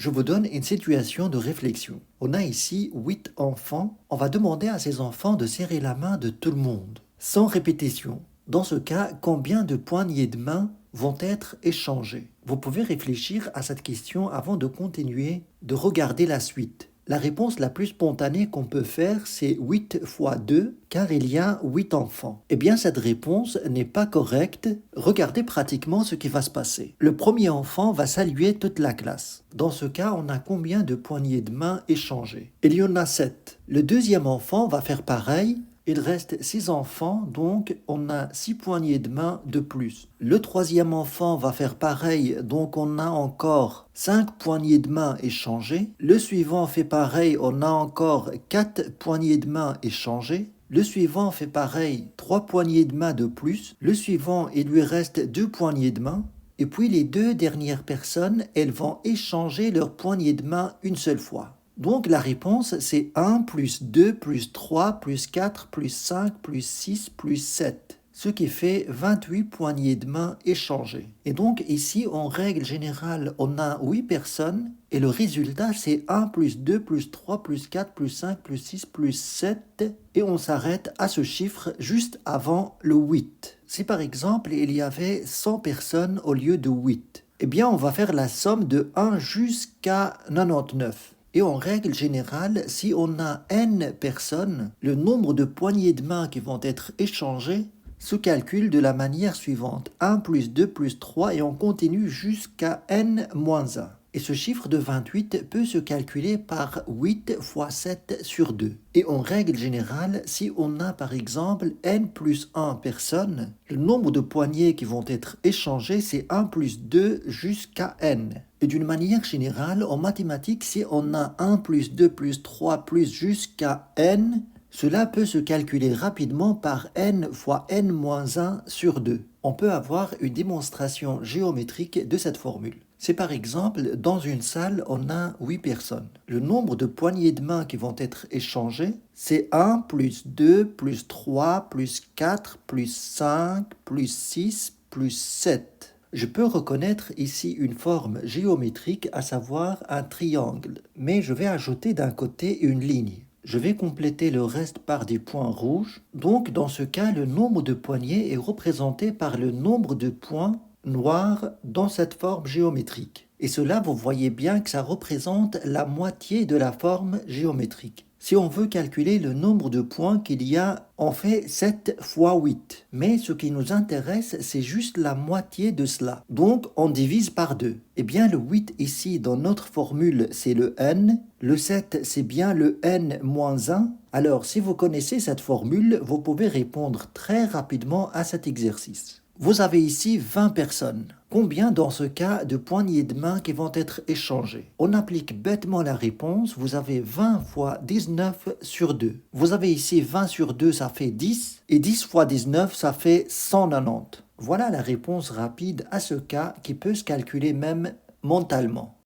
Je vous donne une situation de réflexion. On a ici 8 enfants. On va demander à ces enfants de serrer la main de tout le monde, sans répétition. Dans ce cas, combien de poignées de main vont être échangées? Vous pouvez réfléchir à cette question avant de continuer de regarder la suite. La réponse la plus spontanée qu'on peut faire, c'est 8 fois 2, car il y a 8 enfants. Eh bien, cette réponse n'est pas correcte. Regardez pratiquement ce qui va se passer. Le premier enfant va saluer toute la classe. Dans ce cas, on a combien de poignées de main échangées? Il y en a 7. Le deuxième enfant va faire pareil. Il reste 6 enfants, donc on a 6 poignées de main de plus. Le troisième enfant va faire pareil, donc on a encore 5 poignées de main échangées. Le suivant fait pareil, on a encore 4 poignées de main échangées. Le suivant fait pareil, 3 poignées de main de plus. Le suivant, il lui reste 2 poignées de main. Et puis les deux dernières personnes, elles vont échanger leurs poignées de main une seule fois. Donc la réponse, c'est 1 plus 2 plus 3 plus 4 plus 5 plus 6 plus 7, ce qui fait 28 poignées de main échangées. Et donc ici, en règle générale, on a 8 personnes et le résultat, c'est 1 plus 2 plus 3 plus 4 plus 5 plus 6 plus 7 et on s'arrête à ce chiffre juste avant le 8. Si par exemple, il y avait 100 personnes au lieu de 8, eh bien on va faire la somme de 1 jusqu'à 99. Et en règle générale, si on a n personnes, le nombre de poignées de main qui vont être échangées se calcule de la manière suivante. 1 plus 2 plus 3 et on continue jusqu'à n-1. Et ce chiffre de 28 peut se calculer par 8 fois 7 sur 2. Et en règle générale, si on a par exemple n plus 1 personnes, le nombre de poignées qui vont être échangées, c'est 1 plus 2 jusqu'à n. Et d'une manière générale, en mathématiques, si on a 1 plus 2 plus 3 plus jusqu'à n, cela peut se calculer rapidement par n fois n-1 sur 2. On peut avoir une démonstration géométrique de cette formule. C'est par exemple, dans une salle, on a 8 personnes. Le nombre de poignées de main qui vont être échangées, c'est 1 plus 2 plus 3 plus 4 plus 5 plus 6 plus 7. Je peux reconnaître ici une forme géométrique, à savoir un triangle, mais je vais ajouter d'un côté une ligne. Je vais compléter le reste par des points rouges. Donc, dans ce cas, le nombre de poignées est représenté par le nombre de points noirs dans cette forme géométrique. Et cela, vous voyez bien que ça représente la moitié de la forme géométrique. Si on veut calculer le nombre de points qu'il y a, on fait 7 fois 8. Mais ce qui nous intéresse, c'est juste la moitié de cela. Donc, on divise par 2. Eh bien, le 8 ici, dans notre formule, c'est le n. Le 7, c'est bien le n-1. Alors, si vous connaissez cette formule, vous pouvez répondre très rapidement à cet exercice. Vous avez ici 20 personnes. Combien dans ce cas de poignées de main qui vont être échangées? On applique bêtement la réponse. Vous avez 20 fois 19 sur 2. Vous avez ici 20 sur 2, ça fait 10. Et 10 fois 19, ça fait 190. Voilà la réponse rapide à ce cas qui peut se calculer même mentalement.